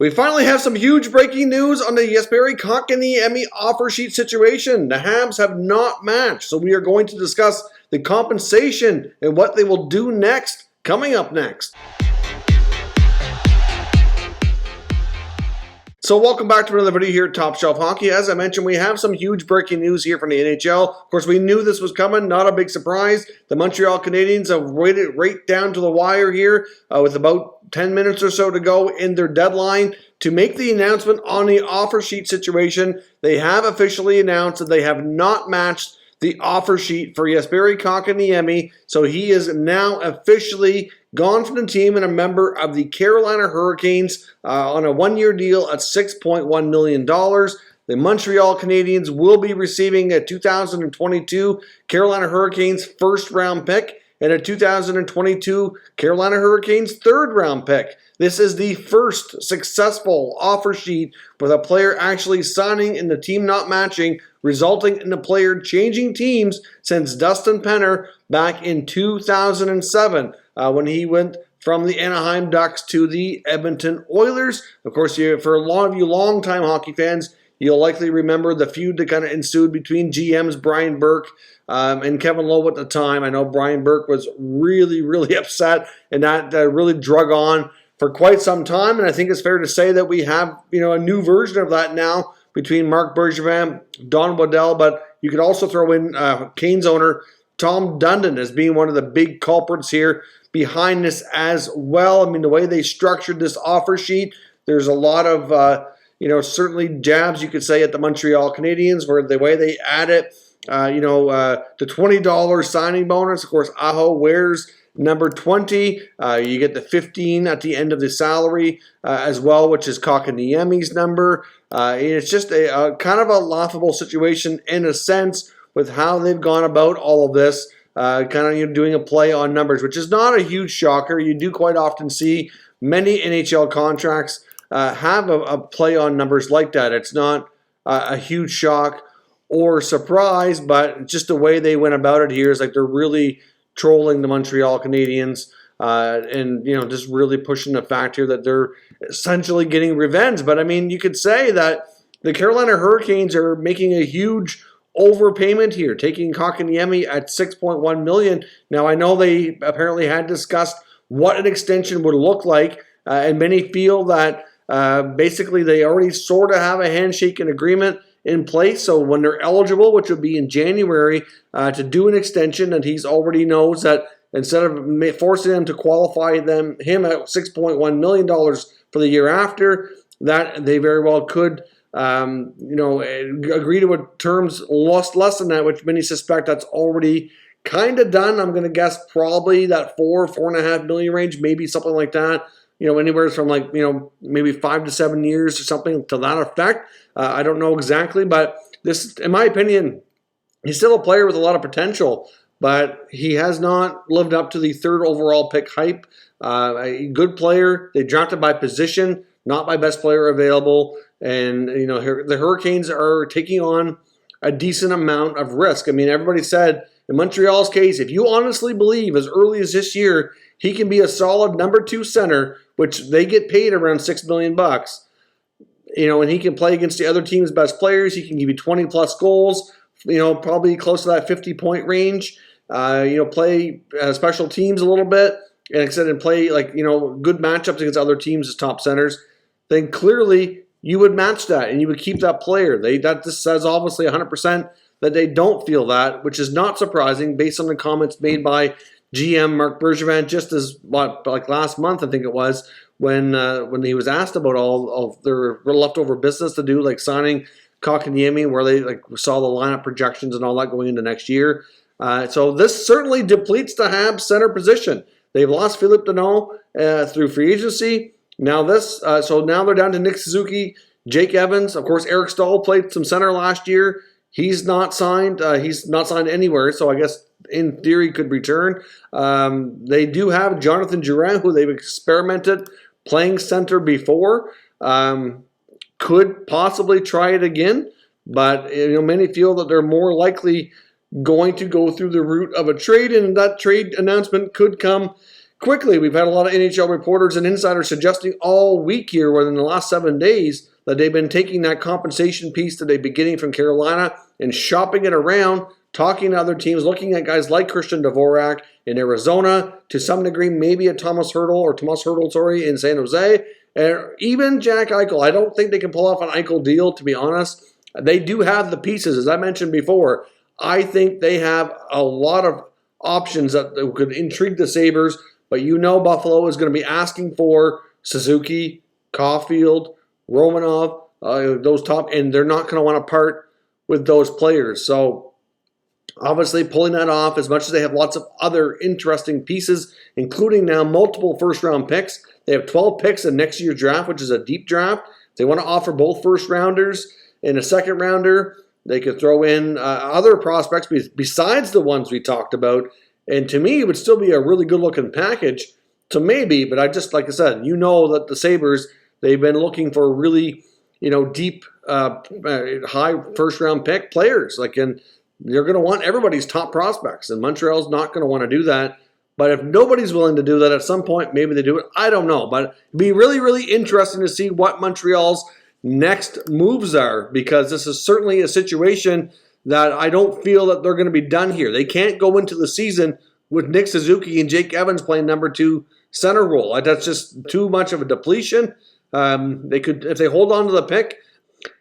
We finally have some huge breaking news on the Jesperi Kotkaniemi offer sheet situation. The Habs have not matched, so we are going to discuss the compensation and what they will do next, coming up next. So welcome back to another video here at Top Shelf Hockey. As I mentioned, we have some huge breaking news here from the NHL. Of course, we knew this was coming, not a big surprise. The Montreal Canadiens have waited right down to the wire here with about 10 minutes or so to go in their deadline to make the announcement on the offer sheet situation. They have officially announced that they have not matched the offer sheet for Jesperi Kotkaniemi, so he is now officially gone from the team and a member of the Carolina Hurricanes on a one-year deal at $6.1 million. The Montreal Canadiens will be receiving a 2022 Carolina Hurricanes first-round pick and a 2022 Carolina Hurricanes third-round pick. This is the first successful offer sheet with a player actually signing and the team not matching, resulting in the player changing teams since Dustin Penner back in 2007 when he went from the Anaheim Ducks to the Edmonton Oilers. Of course, for a lot of you longtime hockey fans, you'll likely remember the feud that kind of ensued between GMs Brian Burke and Kevin Lowe at the time. I know Brian Burke was really upset, and that really drug on for quite some time. And I think it's fair to say that we have a new version of that now between Marc Bergevin, Don Waddell, but you could also throw in Canes owner Tom Dundon as being one of the big culprits here behind this as well. I mean, the way they structured this offer sheet, there's a lot of certainly jabs you could say at the Montreal Canadiens, where the way they add it, the $20 signing bonus. Of course, Aho wears number 20. You get the 15 at the end of the salary as well, which is Kotkaniemi's number. It's just a kind of a laughable situation in a sense with how they've gone about all of this. Doing a play on numbers, which is not a huge shocker. You do quite often see many NHL contracts have a play on numbers like that. It's not a huge shock or surprise, but just the way they went about it here is like they're really trolling the Montreal Canadiens and just really pushing the fact here that they're essentially getting revenge. But I mean, you could say that the Carolina Hurricanes are making a huge overpayment here, taking Kotkaniemi at $6.1 million. Now, I know they apparently had discussed what an extension would look like, and many feel that basically they already sort of have a handshake and agreement in place. So when they're eligible, which will be in January, to do an extension, that he's already knows that instead of forcing them to qualify him at $6.1 million for the year after, that they very well could agree to a terms less than that, which many suspect that's already kind of done. I'm going to guess probably that $4.5 million range, maybe something like that. Anywhere from maybe 5 to 7 years or something to that effect. I don't know exactly, but this, in my opinion, he's still a player with a lot of potential, but he has not lived up to the third overall pick hype. A good player. They drafted by position, not by best player available. And, the Hurricanes are taking on a decent amount of risk. I mean, everybody said, in Montreal's case, if you honestly believe as early as this year he can be a solid number 2 center, which they get paid around $6 million, and he can play against the other team's best players, he can give you 20-plus goals, probably close to that 50-point range, play special teams a little bit, and play good matchups against other teams as top centers, then clearly you would match that and you would keep that player. That just says obviously 100% that they don't feel that, which is not surprising based on the comments made by GM Marc Bergevin just as last month, I think it was, when he was asked about all of their leftover business to do, like signing Kotkaniemi, where they saw the lineup projections and all that going into next year. So this certainly depletes the Habs center position. They've lost Philippe Danault through free agency. Now now they're down to Nick Suzuki, Jake Evans. Of course, Eric Stahl played some center last year. He's not signed. He's not signed anywhere, so I guess in theory could return. They do have Jonathan Drouin, who they've experimented playing center before. Could possibly try it again, but many feel that they're more likely going to go through the route of a trade, and that trade announcement could come quickly, we've had a lot of NHL reporters and insiders suggesting all week here, within the last 7 days, that they've been taking that compensation piece that they've been getting from Carolina and shopping it around, talking to other teams, looking at guys like Christian Dvorak in Arizona, to some degree, maybe a Tomas Hertl, in San Jose, and even Jack Eichel. I don't think they can pull off an Eichel deal, to be honest. They do have the pieces, as I mentioned before. I think they have a lot of options that could intrigue the Sabres, but you know Buffalo is going to be asking for Suzuki, Caulfield, Romanov, those top, and they're not going to want to part with those players. So obviously pulling that off, as much as they have lots of other interesting pieces, including now multiple first-round picks. They have 12 picks in next year's draft, which is a deep draft. They want to offer both first-rounders and a second-rounder. They could throw in other prospects besides the ones we talked about. And to me, it would still be a really good-looking package. So maybe, but like I said, you know that the Sabres, they've been looking for really, deep, high first-round pick players. And they're going to want everybody's top prospects, and Montreal's not going to want to do that. But if nobody's willing to do that at some point, maybe they do it. I don't know. But it'd be really, really interesting to see what Montreal's next moves are, because this is certainly a situation that I don't feel that they're going to be done here. They can't go into the season with Nick Suzuki and Jake Evans playing number 2 center role. That's just too much of a depletion. They could, if they hold on to the pick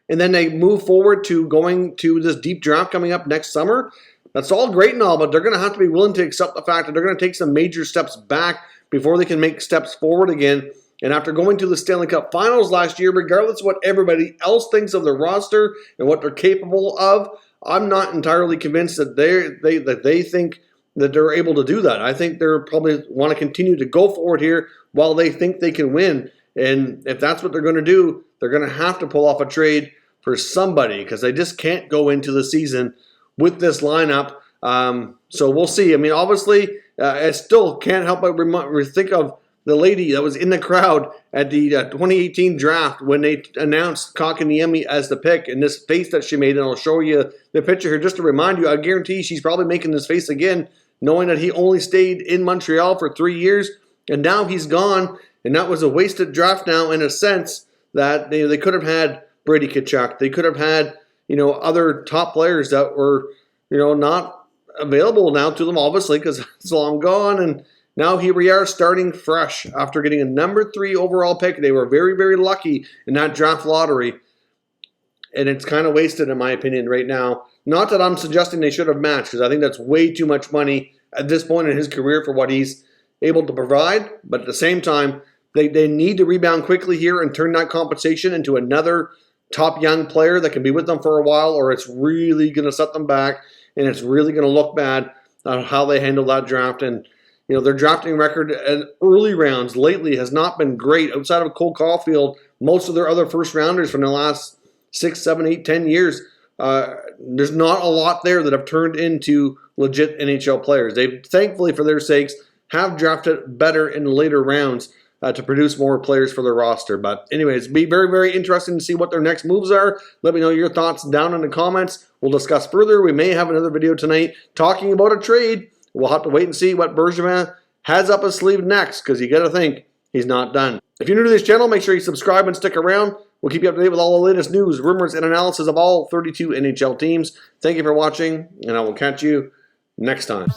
and then they move forward to going to this deep draft coming up next summer, that's all great and all, but they're going to have to be willing to accept the fact that they're going to take some major steps back before they can make steps forward again. And after going to the Stanley Cup Finals last year, regardless of what everybody else thinks of the roster and what they're capable of, I'm not entirely convinced that they think that they're able to do that. I think they're probably want to continue to go forward here while they think they can win. And if that's what they're going to do, they're going to have to pull off a trade for somebody, because they just can't go into the season with this lineup. So we'll see. I mean, obviously, I still can't help but think of the lady that was in the crowd at the 2018 draft when they announced Kotkaniemi as the pick, and this face that she made. And I'll show you the picture here just to remind you. I guarantee she's probably making this face again, knowing that he only stayed in Montreal for 3 years, and now he's gone. And that was a wasted draft now, in a sense, that they could have had Brady Tkachuk. They could have had, other top players that were, not available now to them, obviously, because it's long gone. And now here we are starting fresh after getting a number 3 overall pick. They were very, very lucky in that draft lottery. And it's kind of wasted, in my opinion, right now. Not that I'm suggesting they should have matched, because I think that's way too much money at this point in his career for what he's able to provide. But at the same time, they need to rebound quickly here and turn that compensation into another top young player that can be with them for a while, or it's really going to set them back, and it's really going to look bad on how they handle that draft. And their drafting record in early rounds lately has not been great. Outside of Cole Caulfield, most of their other first rounders from the last 6, 7, 8, 10 years, there's not a lot there that have turned into legit NHL players. They, thankfully for their sakes, have drafted better in later rounds to produce more players for their roster. But anyways, be very, very interesting to see what their next moves are. Let me know your thoughts down in the comments. We'll discuss further. We may have another video tonight talking about a trade. We'll have to wait and see what Bergevin has up his sleeve next, because you got to think he's not done. If you're new to this channel, make sure you subscribe and stick around. We'll keep you up to date with all the latest news, rumors, and analysis of all 32 NHL teams. Thank you for watching, and I will catch you next time.